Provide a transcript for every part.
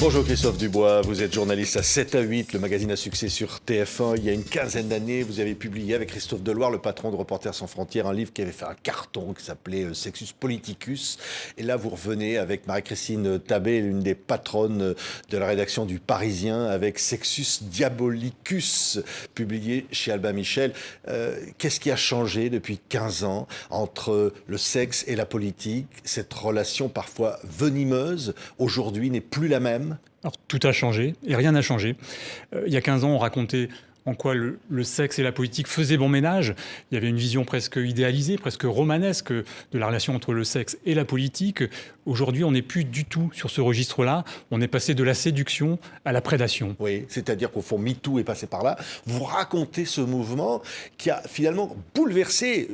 Bonjour Christophe Dubois, vous êtes journaliste à 7 à 8, le magazine à succès sur TF1. Il y a une quinzaine d'années, vous avez publié avec Christophe Deloire, le patron de Reporters sans frontières, un livre qui avait fait un carton qui s'appelait Sexus Politicus. Et là, vous revenez avec Marie-Christine Tabé, l'une des patronnes de la rédaction du Parisien, avec Sexus Diabolicus, publié chez Albin Michel. Qu'est-ce qui a changé depuis 15 ans entre le sexe et la politique? Cette relation parfois venimeuse, aujourd'hui, n'est plus la même. Alors, tout a changé et rien n'a changé. Il y a 15 ans, on racontait en quoi le sexe et la politique faisaient bon ménage. Il y avait une vision presque idéalisée, presque romanesque de la relation entre le sexe et la politique. Aujourd'hui, on n'est plus du tout sur ce registre-là. On est passé de la séduction à la prédation. Oui, c'est-à-dire qu'au fond, MeToo est passé par là. Vous racontez ce mouvement qui a finalement bouleversé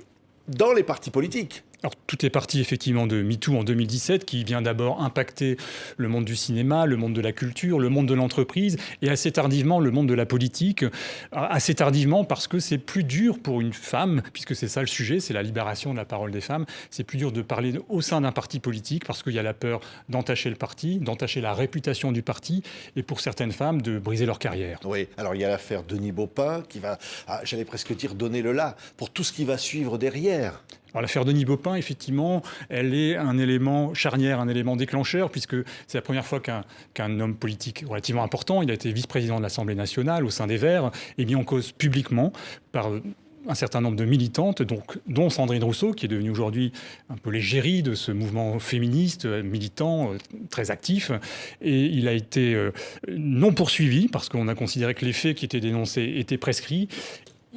dans les partis politiques. Alors, tout est parti effectivement de MeToo en 2017, qui vient d'abord impacter le monde du cinéma, le monde de la culture, le monde de l'entreprise, et assez tardivement le monde de la politique. Assez tardivement parce que c'est plus dur pour une femme, puisque c'est ça le sujet, c'est la libération de la parole des femmes. C'est plus dur de parler au sein d'un parti politique parce qu'il y a la peur d'entacher le parti, d'entacher la réputation du parti, et pour certaines femmes de briser leur carrière. Oui, alors il y a l'affaire Denis Baupin qui va, j'allais presque dire, donner le là pour tout ce qui va suivre derrière. Alors, l'affaire Denis Baupin, effectivement, elle est un élément charnière, un élément déclencheur, puisque c'est la première fois qu'un homme politique relativement important, il a été vice-président de l'Assemblée nationale au sein des Verts, est mis en cause publiquement par un certain nombre de militantes, dont Sandrine Rousseau, qui est devenue aujourd'hui un peu l'égérie de ce mouvement féministe, militant, très actif. Et il a été non poursuivi, parce qu'on a considéré que les faits qui étaient dénoncés étaient prescrits.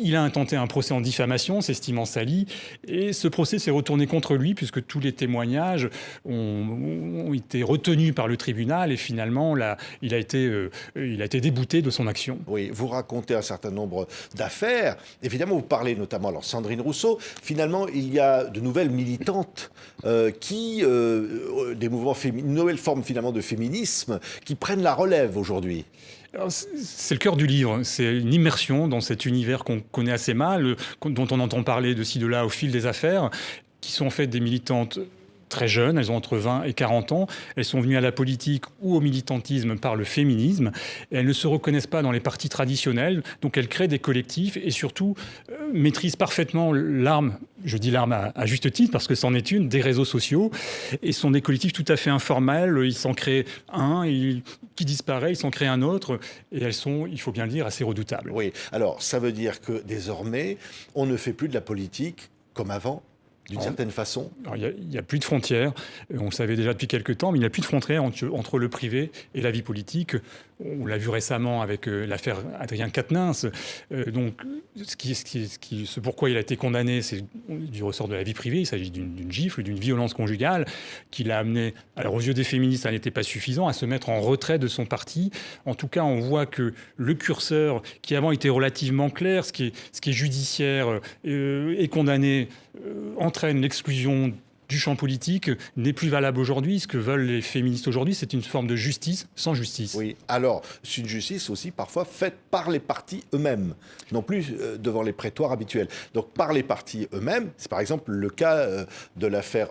Il a intenté un procès en diffamation, s'estimant sali, et ce procès s'est retourné contre lui puisque tous les témoignages ont été retenus par le tribunal et finalement il a été débouté de son action. Oui, vous racontez un certain nombre d'affaires. Évidemment, vous parlez notamment, alors Sandrine Rousseau. Finalement, il y a de nouvelles militantes des mouvements une nouvelle forme finalement de féminisme qui prennent la relève aujourd'hui. C'est le cœur du livre, c'est une immersion dans cet univers qu'on connaît assez mal, dont on entend parler de ci, de là au fil des affaires, qui sont en fait des militantes très jeunes, elles ont entre 20 et 40 ans, elles sont venues à la politique ou au militantisme par le féminisme, et elles ne se reconnaissent pas dans les partis traditionnels, donc elles créent des collectifs et surtout maîtrisent parfaitement l'arme, je dis l'arme à juste titre parce que c'en est une, des réseaux sociaux, et sont des collectifs tout à fait informels, ils s'en créent un qui disparaît, ils s'en créent un autre, et elles sont, il faut bien le dire, assez redoutables. Oui, alors ça veut dire que désormais, on ne fait plus de la politique comme avant, d'une certaine façon. Il n'y a plus de frontières, on le savait déjà depuis quelques temps, mais il n'y a plus de frontières entre le privé et la vie politique. On l'a vu récemment avec l'affaire Adrien Quatennens. Donc, ce pourquoi il a été condamné, c'est du ressort de la vie privée. Il s'agit d'une gifle, d'une violence conjugale qui l'a amené, alors aux yeux des féministes, ça n'était pas suffisant, à se mettre en retrait de son parti. En tout cas, on voit que le curseur, qui avant était relativement clair, ce qui est judiciaire est condamné, entraîne l'exclusion du champ politique, n'est plus valable aujourd'hui. Ce que veulent les féministes aujourd'hui, c'est une forme de justice sans justice. Oui, alors c'est une justice aussi parfois faite par les partis eux-mêmes, non plus devant les prétoires habituels. Donc par les partis eux-mêmes, c'est par exemple le cas de l'affaire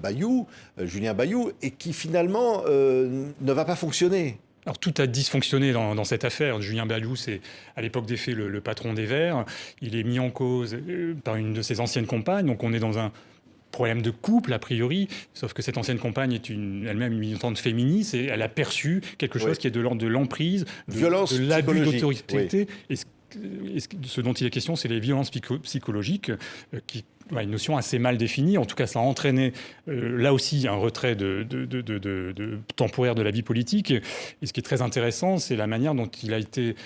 Bayou, Julien Bayou, et qui finalement ne va pas fonctionner. Alors tout a dysfonctionné dans cette affaire. Julien Bayou, c'est à l'époque des faits le patron des Verts. Il est mis en cause par une de ses anciennes compagnes. Donc on est dans un problème de couple, a priori, sauf que cette ancienne compagne est elle-même une militante féministe et elle a perçu quelque chose qui est de l'ordre de l'emprise, de l'abus d'autorité. Oui. Et ce dont il est question, c'est les violences psychologiques qui... une notion assez mal définie. En tout cas, ça a entraîné là aussi un retrait temporaire de la vie politique. Et ce qui est très intéressant, c'est la manière dont il a été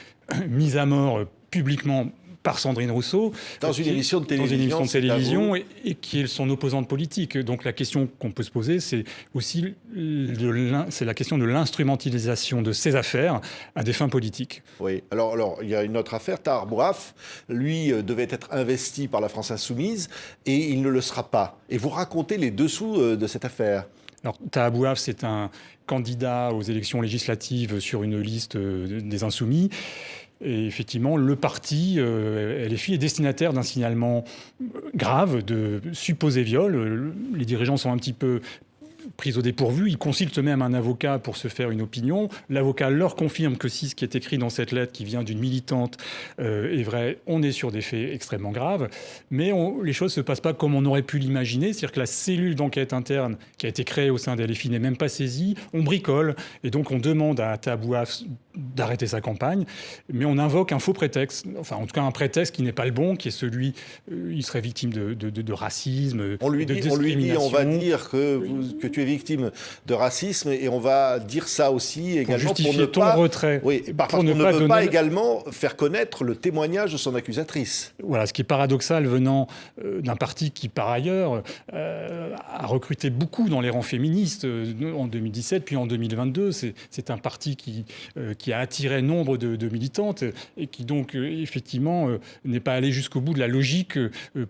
mis à mort publiquement par Sandrine Rousseau dans une émission de télévision, et qui est son opposante politique. Donc la question qu'on peut se poser, c'est aussi la question de l'instrumentalisation de ces affaires à des fins politiques. Oui, alors il y a une autre affaire, Tahar Bouraf, lui devait être investi par la France Insoumise et il ne le sera pas. Et vous racontez les dessous de cette affaire. Alors, Tahar Bouraf, c'est un candidat aux élections législatives sur une liste des Insoumis. Et effectivement, le parti LFI est destinataire d'un signalement grave de supposé viol. Les dirigeants sont un petit peu pris au dépourvu. Ils consultent même un avocat pour se faire une opinion. L'avocat leur confirme que si ce qui est écrit dans cette lettre, qui vient d'une militante, est vrai, on est sur des faits extrêmement graves. Mais les choses ne se passent pas comme on aurait pu l'imaginer. C'est-à-dire que la cellule d'enquête interne qui a été créée au sein d'LFI n'est même pas saisie. On bricole et donc on demande à Tabouaf d'arrêter sa campagne, mais on invoque un faux prétexte, enfin en tout cas un prétexte qui n'est pas le bon, qui est celui, il serait victime de racisme, on lui de dit, discrimination. on va dire que tu es victime de racisme et on va dire ça aussi également pour ne pas retrait. Oui, par contre, on ne peut pas également faire connaître le témoignage de son accusatrice. Voilà, ce qui est paradoxal venant d'un parti qui par ailleurs a recruté beaucoup dans les rangs féministes en 2017 puis en 2022. C'est un parti qui a attiré nombre de militantes et qui donc effectivement n'est pas allé jusqu'au bout de la logique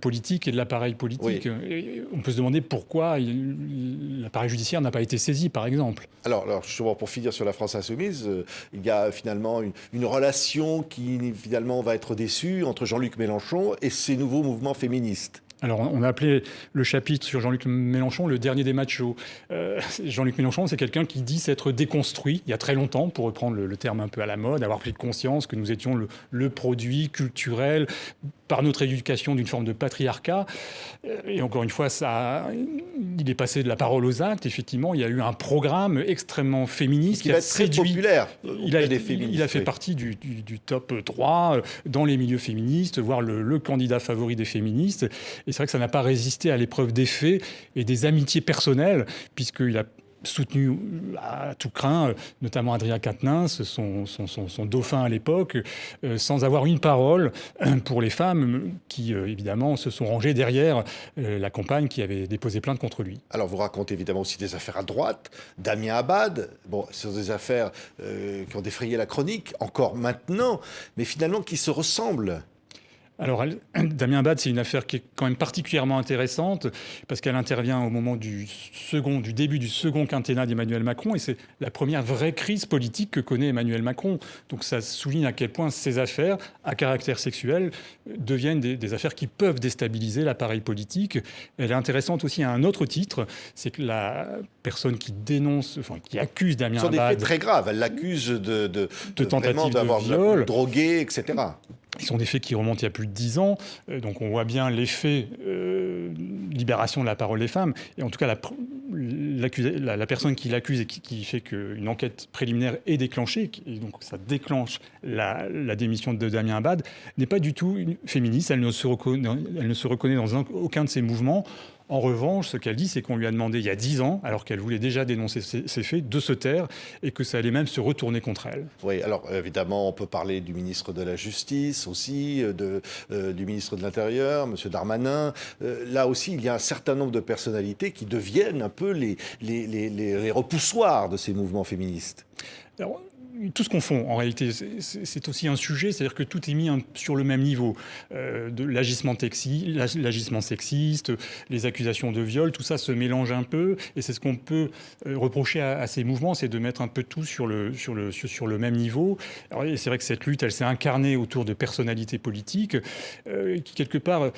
politique et de l'appareil politique. Oui. Et on peut se demander pourquoi l'appareil judiciaire n'a pas été saisi, par exemple. Alors justement, pour finir sur la France insoumise, il y a finalement une relation qui finalement va être déçue entre Jean-Luc Mélenchon et ses nouveaux mouvements féministes. Alors, on a appelé le chapitre sur Jean-Luc Mélenchon le dernier des machos. Jean-Luc Mélenchon, c'est quelqu'un qui dit s'être déconstruit il y a très longtemps, pour reprendre le terme un peu à la mode, avoir pris conscience que nous étions le produit culturel par notre éducation d'une forme de patriarcat. Et encore une fois, il est passé de la parole aux actes. Effectivement, il y a eu un programme extrêmement féministe qui va être très populaire. Il a fait partie du top 3 dans les milieux féministes, voire le candidat favori des féministes. Et c'est vrai que ça n'a pas résisté à l'épreuve des faits et des amitiés personnelles, puisqu'il a soutenu à tout craint, notamment Adrien Quatennens, son dauphin à l'époque, sans avoir une parole pour les femmes qui, évidemment, se sont rangées derrière la compagne qui avait déposé plainte contre lui. Alors, vous racontez évidemment aussi des affaires à droite. Damien Abad, bon, ce sont des affaires qui ont défrayé la chronique, encore maintenant, mais finalement qui se ressemblent. Alors, Damien Abad, c'est une affaire qui est quand même particulièrement intéressante parce qu'elle intervient au moment du début du second quinquennat d'Emmanuel Macron et c'est la première vraie crise politique que connaît Emmanuel Macron. Donc ça souligne à quel point ces affaires à caractère sexuel deviennent des affaires qui peuvent déstabiliser l'appareil politique. Elle est intéressante aussi à un autre titre, c'est que la personne qui dénonce, enfin qui accuse Damien Abad... Ce sont des faits très graves, elle l'accuse de tentative d'avoir de viol, drogué, etc. Ils sont des faits qui remontent il y a plus de 10 ans. Donc on voit bien l'effet libération de la parole des femmes. Et en tout cas, la personne qui l'accuse et qui fait qu'une enquête préliminaire est déclenchée, et donc ça déclenche la démission de Damien Abad, n'est pas du tout une féministe. Elle ne se reconnaît dans aucun de ses mouvements. En revanche, ce qu'elle dit, c'est qu'on lui a demandé il y a 10 ans, alors qu'elle voulait déjà dénoncer ces faits, de se taire et que ça allait même se retourner contre elle. Oui, alors évidemment, on peut parler du ministre de la Justice aussi, du ministre de l'Intérieur, M. Darmanin. Là aussi, il y a un certain nombre de personnalités qui deviennent un peu les repoussoirs de ces mouvements féministes. Alors, tout se confond, en réalité. C'est aussi un sujet, c'est-à-dire que tout est mis sur le même niveau. De l'agissement sexiste, les accusations de viol, tout ça se mélange un peu. Et c'est ce qu'on peut reprocher à ces mouvements, c'est de mettre un peu tout sur le même niveau. Alors, c'est vrai que cette lutte, elle s'est incarnée autour de personnalités politiques qui, quelque part,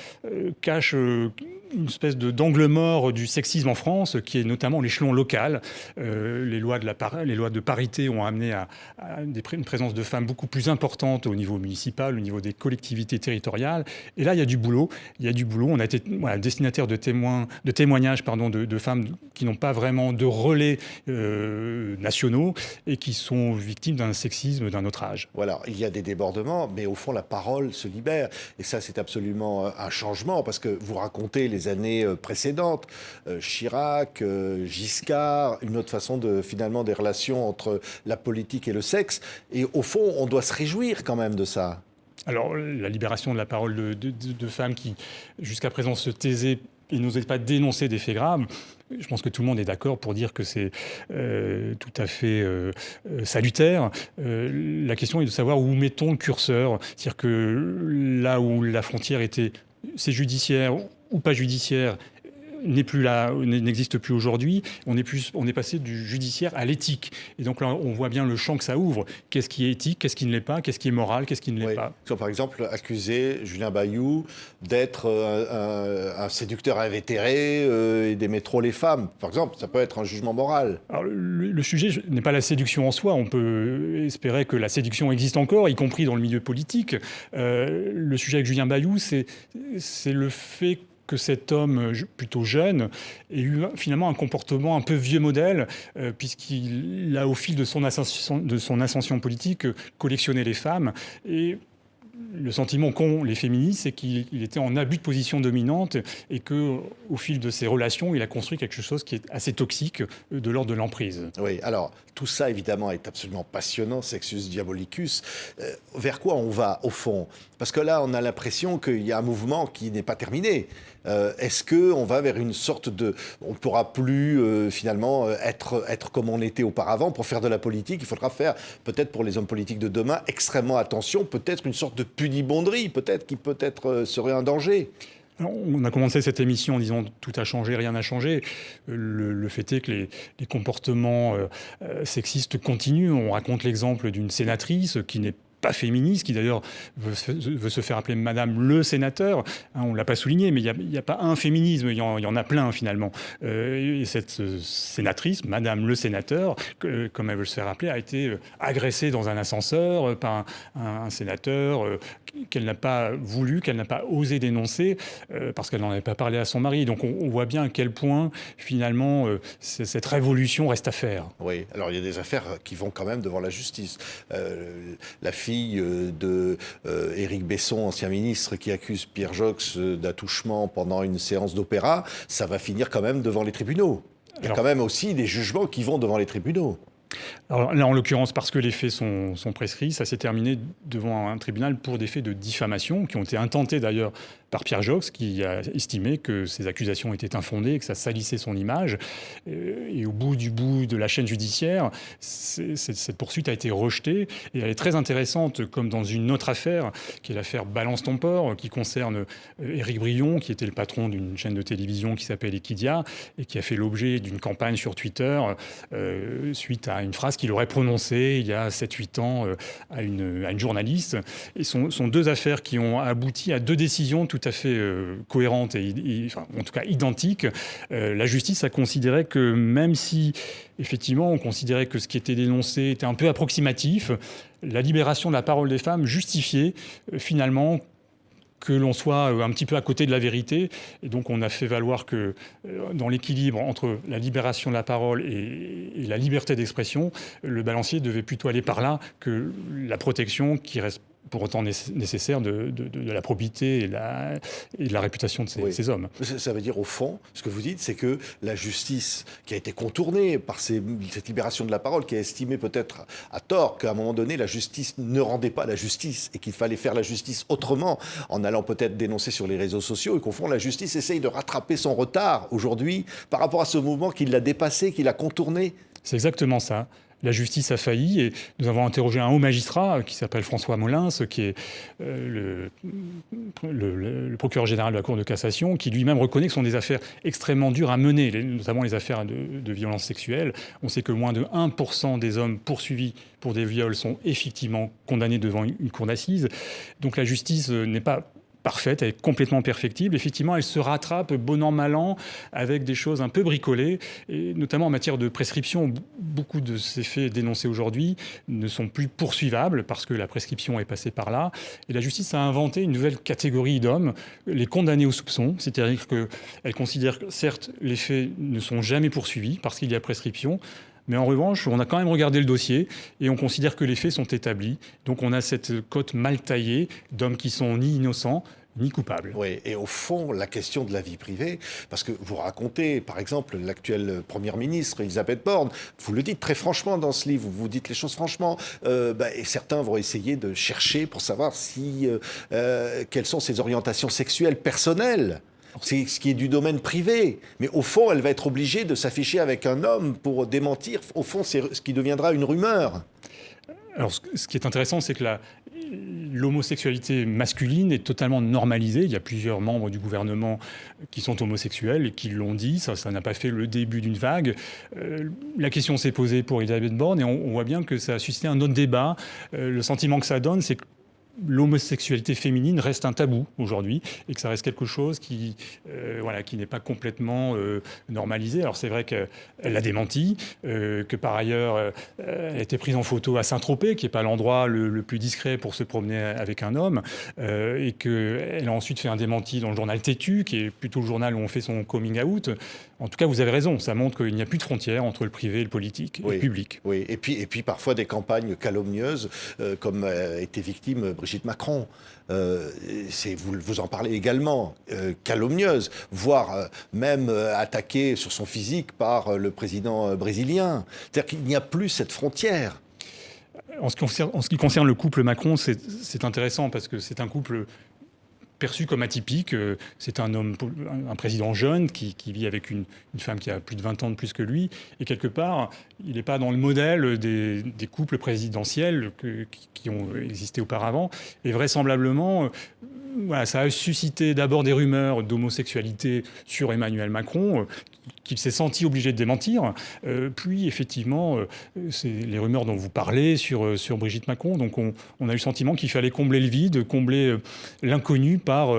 cachent une espèce d'angle mort du sexisme en France, qui est notamment l'échelon local. Les lois de parité ont amené à une présence de femmes beaucoup plus importante au niveau municipal, au niveau des collectivités territoriales. Et là, il y a du boulot. On a été destinataire de témoignages de femmes qui n'ont pas vraiment de relais nationaux et qui sont victimes d'un sexisme d'un autre âge. Voilà, il y a des débordements, mais au fond, la parole se libère. Et ça, c'est absolument un changement, parce que vous racontez les années précédentes, Chirac, Giscard, une autre façon finalement des relations entre la politique et le sexe. Et au fond, on doit se réjouir quand même de ça. Alors, la libération de la parole de femmes qui, jusqu'à présent, se taisaient et n'osaient pas dénoncer des faits graves, je pense que tout le monde est d'accord pour dire que c'est tout à fait salutaire. La question est de savoir où mettons le curseur. C'est-à-dire que là où la frontière était, c'est judiciaire ou pas judiciaire, n'est plus là, n'existe plus aujourd'hui. On est passé du judiciaire à l'éthique. Et donc là, on voit bien le champ que ça ouvre. Qu'est-ce qui est éthique, qu'est-ce qui ne l'est pas, qu'est-ce qui est moral, qu'est-ce qui ne l'est pas. Par exemple, accuser Julien Bayou d'être un séducteur invétéré et d'aimer trop les femmes, par exemple, ça peut être un jugement moral. Alors, le sujet n'est pas la séduction en soi. On peut espérer que la séduction existe encore, y compris dans le milieu politique. Le sujet avec Julien Bayou, c'est le fait que cet homme plutôt jeune ait eu finalement un comportement un peu vieux modèle, puisqu'il a, au fil de son ascension politique, collectionné les femmes. Et le sentiment qu'ont les féministes, c'est qu'il était en abus de position dominante et qu'au fil de ses relations, il a construit quelque chose qui est assez toxique, de l'ordre de l'emprise. Oui, alors tout ça évidemment est absolument passionnant, Sexus Diabolicus. Vers quoi on va au fond? Parce que là, on a l'impression qu'il y a un mouvement qui n'est pas terminé. Est-ce qu'on va vers une sorte de... On ne pourra plus finalement être comme on était auparavant. Pour faire de la politique, il faudra faire, peut-être pour les hommes politiques de demain, extrêmement attention, peut-être une sorte de pudibonderie, peut-être qui peut-être serait un danger. On a commencé cette émission en disant tout a changé, rien n'a changé. Le fait est que les comportements sexistes continuent. On raconte l'exemple d'une sénatrice qui n'est pas féministe, qui d'ailleurs veut se faire appeler Madame le sénateur. On ne l'a pas souligné, mais il n'y a pas un féminisme, il y en a plein finalement. Et cette sénatrice, Madame le sénateur, comme elle veut se faire appeler, a été agressée dans un ascenseur par un sénateur qu'elle n'a pas voulu, qu'elle n'a pas osé dénoncer, parce qu'elle n'en avait pas parlé à son mari. Donc on voit bien à quel point finalement cette révolution reste à faire. Oui, alors il y a des affaires qui vont quand même devant la justice. La fille de Éric Besson, ancien ministre, qui accuse Pierre Joxe d'attouchement pendant une séance d'opéra, ça va finir quand même devant les tribunaux. Il y a quand même aussi des jugements qui vont devant les tribunaux. Alors là, en l'occurrence, parce que les faits sont prescrits, ça s'est terminé devant un tribunal pour des faits de diffamation, qui ont été intentés d'ailleurs par Pierre Joxe, qui a estimé que ces accusations étaient infondées, que ça salissait son image. Et au bout de la chaîne judiciaire, cette poursuite a été rejetée. Et elle est très intéressante, comme dans une autre affaire, qui est l'affaire Balance ton port, qui concerne Éric Brion, qui était le patron d'une chaîne de télévision qui s'appelle Equidia, et qui a fait l'objet d'une campagne sur Twitter suite à une phrase qu'il aurait prononcée il y a 7-8 ans à une journaliste. Et sont deux affaires qui ont abouti à deux décisions tout à fait cohérentes et enfin, en tout cas identiques. La justice a considéré que même si effectivement on considérait que ce qui était dénoncé était un peu approximatif, la libération de la parole des femmes justifiait finalement que l'on soit un petit peu à côté de la vérité. Et donc on a fait valoir que dans l'équilibre entre la libération de la parole et la liberté d'expression, le balancier devait plutôt aller par là que la protection qui reste pour autant nécessaire de la probité et de la réputation de ces hommes. Ça veut dire, au fond, ce que vous dites, c'est que la justice qui a été contournée par cette libération de la parole, qui a estimé peut-être à tort qu'à un moment donné, la justice ne rendait pas la justice et qu'il fallait faire la justice autrement, en allant peut-être dénoncer sur les réseaux sociaux, et qu'au fond, la justice essaye de rattraper son retard aujourd'hui par rapport à ce mouvement qui l'a dépassé, qui l'a contourné. C'est exactement ça. La justice a failli et nous avons interrogé un haut magistrat qui s'appelle François Molins, qui est le procureur général de la Cour de cassation, qui lui-même reconnaît que ce sont des affaires extrêmement dures à mener, notamment les affaires de violences sexuelles. On sait que moins de 1% des hommes poursuivis pour des viols sont effectivement condamnés devant une cour d'assises. Donc la justice n'est pas parfaite, elle est complètement perfectible. Effectivement, elle se rattrape bon an, mal an, avec des choses un peu bricolées, et notamment en matière de prescription. Beaucoup de ces faits dénoncés aujourd'hui ne sont plus poursuivables parce que la prescription est passée par là. Et la justice a inventé une nouvelle catégorie d'hommes, les condamnés au soupçon, c'est-à-dire qu'elle considère que, certes, les faits ne sont jamais poursuivis parce qu'il y a prescription, mais en revanche, on a quand même regardé le dossier et on considère que les faits sont établis. Donc on a cette cote mal taillée d'hommes qui sont ni innocents, ni coupables. Oui, et au fond, la question de la vie privée, parce que vous racontez, par exemple, l'actuelle première ministre, Elisabeth Borne, vous le dites très franchement dans ce livre, vous dites les choses franchement, et certains vont essayer de chercher pour savoir quelles sont ses orientations sexuelles personnelles. C'est ce qui est du domaine privé. Mais au fond, elle va être obligée de s'afficher avec un homme pour démentir. Au fond, c'est ce qui deviendra une rumeur. Alors, ce qui est intéressant, c'est que l'homosexualité masculine est totalement normalisée. Il y a plusieurs membres du gouvernement qui sont homosexuels et qui l'ont dit. Ça n'a pas fait le début d'une vague. La question s'est posée pour Elisabeth Borne et on voit bien que ça a suscité un autre débat. Le sentiment que ça donne, c'est que l'homosexualité féminine reste un tabou aujourd'hui et que ça reste quelque chose qui n'est pas complètement normalisé. Alors c'est vrai qu'elle l'a démenti, que par ailleurs elle a été prise en photo à Saint-Tropez, qui n'est pas l'endroit le plus discret pour se promener avec un homme, et qu'elle a ensuite fait un démenti dans le journal Tétu, qui est plutôt le journal où on fait son coming out. En tout cas, vous avez raison, ça montre qu'il n'y a plus de frontières entre le privé et le politique, et le public. Oui, et puis parfois des campagnes calomnieuses, comme a été victime Brigitte Macron. Vous en parlez également, calomnieuse, voire même attaquée sur son physique par le président brésilien. C'est-à-dire qu'il n'y a plus cette frontière. En ce qui concerne le couple Macron, c'est intéressant parce que c'est un couple perçu comme atypique. C'est un président jeune qui vit avec une femme qui a plus de 20 ans de plus que lui. Et quelque part, il n'est pas dans le modèle des couples présidentiels qui ont existé auparavant. Et vraisemblablement, ça a suscité d'abord des rumeurs d'homosexualité sur Emmanuel Macron, qu'il s'est senti obligé de démentir. Puis, effectivement, c'est les rumeurs dont vous parlez sur Brigitte Macron. Donc, on a eu le sentiment qu'il fallait combler le vide, combler l'inconnu par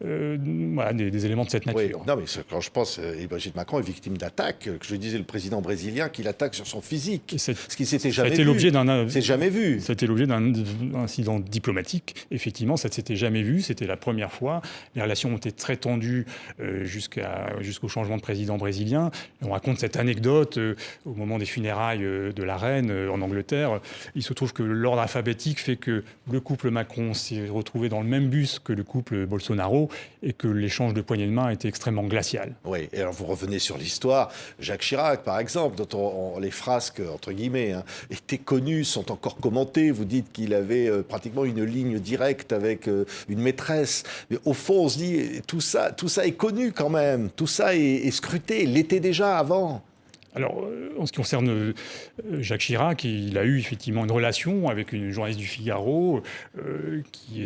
des éléments de cette nature. Oui. Non, mais quand je pense, Brigitte Macron est victime d'attaques. Je disais le président brésilien qui l'attaque sur son physique. Ce qui s'était jamais vu. C'est jamais vu. C'était l'objet d'un incident diplomatique. Effectivement, ça ne s'était jamais vu. C'était la première fois. Les relations ont été très tendues jusqu'au changement de président brésilien. On raconte cette anecdote au moment des funérailles de la reine en Angleterre. Il se trouve que l'ordre alphabétique fait que le couple Macron s'est retrouvé dans le même bus que le couple Bolsonaro et que l'échange de poignées de main a été extrêmement glacial. Oui, et alors vous revenez sur l'histoire. Jacques Chirac, par exemple, dont les frasques, entre guillemets, étaient connues, sont encore commentées. Vous dites qu'il avait pratiquement une ligne directe avec une maîtresse. Mais au fond, on se dit, tout ça est connu quand même. Tout ça est scruté. Il l'était déjà avant. Alors, en ce qui concerne Jacques Chirac, il a eu effectivement une relation avec une journaliste du Figaro qui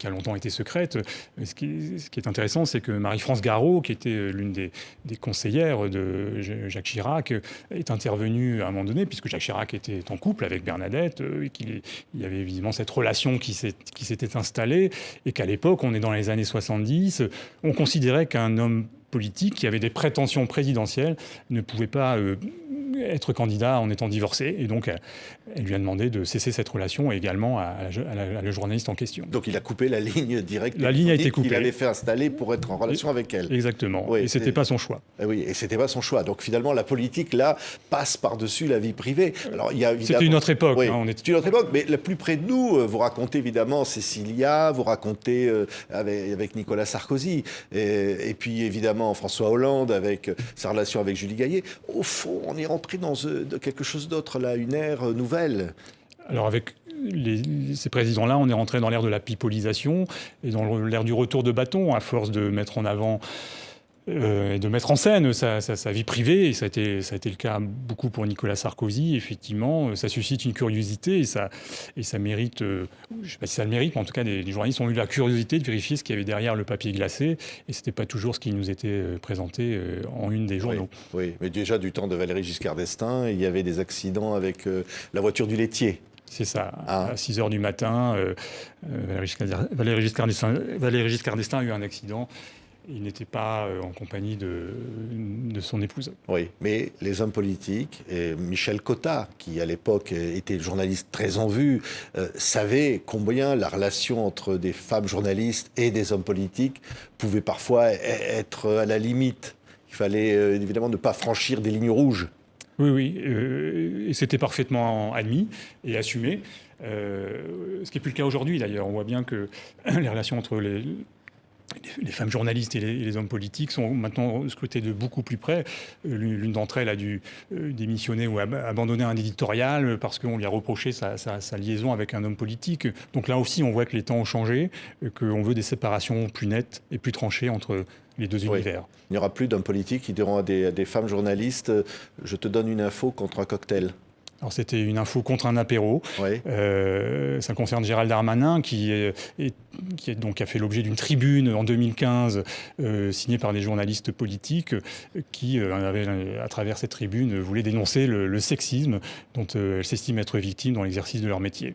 a longtemps été secrète. Ce qui est intéressant, c'est que Marie-France Garot, qui était l'une des conseillères de Jacques Chirac, est intervenue à un moment donné, puisque Jacques Chirac était en couple avec Bernadette, et qu'il y avait évidemment cette relation qui s'était installée, et qu'à l'époque, on est dans les années 70, on considérait qu'un homme politique qui avait des prétentions présidentielles ne pouvait pas être candidat en étant divorcé. Et donc, elle lui a demandé de cesser cette relation et également à la journaliste en question. Donc, il a coupé la ligne directe. La ligne a été coupée. Il avait fait installer pour être en relation avec elle. Exactement. Oui, et c'était pas son choix. Oui, et c'était pas son choix. Donc, finalement, la politique, là, passe par-dessus la vie privée. Alors, il y a évidemment... C'était une autre époque. Oui, c'est une autre époque. Mais le plus près de nous, vous racontez évidemment Cécilia, vous racontez avec Nicolas Sarkozy. Et puis, évidemment, François Hollande avec sa relation avec Julie Gaillet. Au fond, on est rentré dans quelque chose d'autre, là, une ère nouvelle. Alors avec ces présidents-là, on est rentré dans l'ère de la pipolisation et dans l'ère du retour de bâton, à force de mettre en avant et de mettre en scène sa vie privée. Et ça a été le cas beaucoup pour Nicolas Sarkozy. Effectivement, ça suscite une curiosité et ça mérite, je ne sais pas si ça le mérite, mais en tout cas, les journalistes ont eu la curiosité de vérifier ce qu'il y avait derrière le papier glacé. Et ce n'était pas toujours ce qui nous était présenté en une des journaux. Oui, mais déjà du temps de Valéry Giscard d'Estaing, il y avait des accidents avec la voiture du laitier. C'est ça. À 6 h du matin, Valéry Giscard d'Estaing a eu un accident. Il n'était pas en compagnie de son épouse. Oui, mais les hommes politiques, et Michel Cotta, qui à l'époque était journaliste très en vue, savait combien la relation entre des femmes journalistes et des hommes politiques pouvait parfois être à la limite. Il fallait évidemment ne pas franchir des lignes rouges. Oui, et c'était parfaitement admis et assumé. Ce qui n'est plus le cas aujourd'hui d'ailleurs. On voit bien que les relations entre les femmes journalistes et les hommes politiques sont maintenant scrutées de beaucoup plus près. L'une d'entre elles a dû démissionner ou abandonner un éditorial parce qu'on lui a reproché sa liaison avec un homme politique. Donc là aussi, on voit que les temps ont changé, qu'on veut des séparations plus nettes et plus tranchées entre les deux univers. Il n'y aura plus d'hommes politiques qui diront à des femmes journalistes « Je te donne une info contre un cocktail ». Alors c'était une info contre un apéro. Oui. Ça concerne Gérald Darmanin qui a fait l'objet d'une tribune en 2015 signée par des journalistes politiques qui, à travers cette tribune, voulaient dénoncer le sexisme dont elles s'estiment être victimes dans l'exercice de leur métier.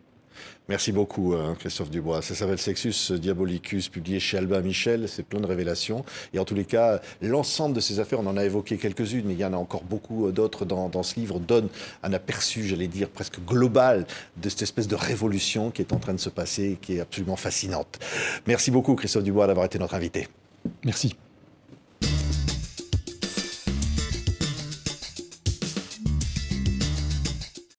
Merci beaucoup, Christophe Dubois. Ça s'appelle Sexus Diabolicus, publié chez Albin Michel. C'est plein de révélations. Et en tous les cas, l'ensemble de ces affaires, on en a évoqué quelques-unes, mais il y en a encore beaucoup d'autres dans ce livre, donne un aperçu, j'allais dire, presque global de cette espèce de révolution qui est en train de se passer et qui est absolument fascinante. Merci beaucoup, Christophe Dubois, d'avoir été notre invité. Merci.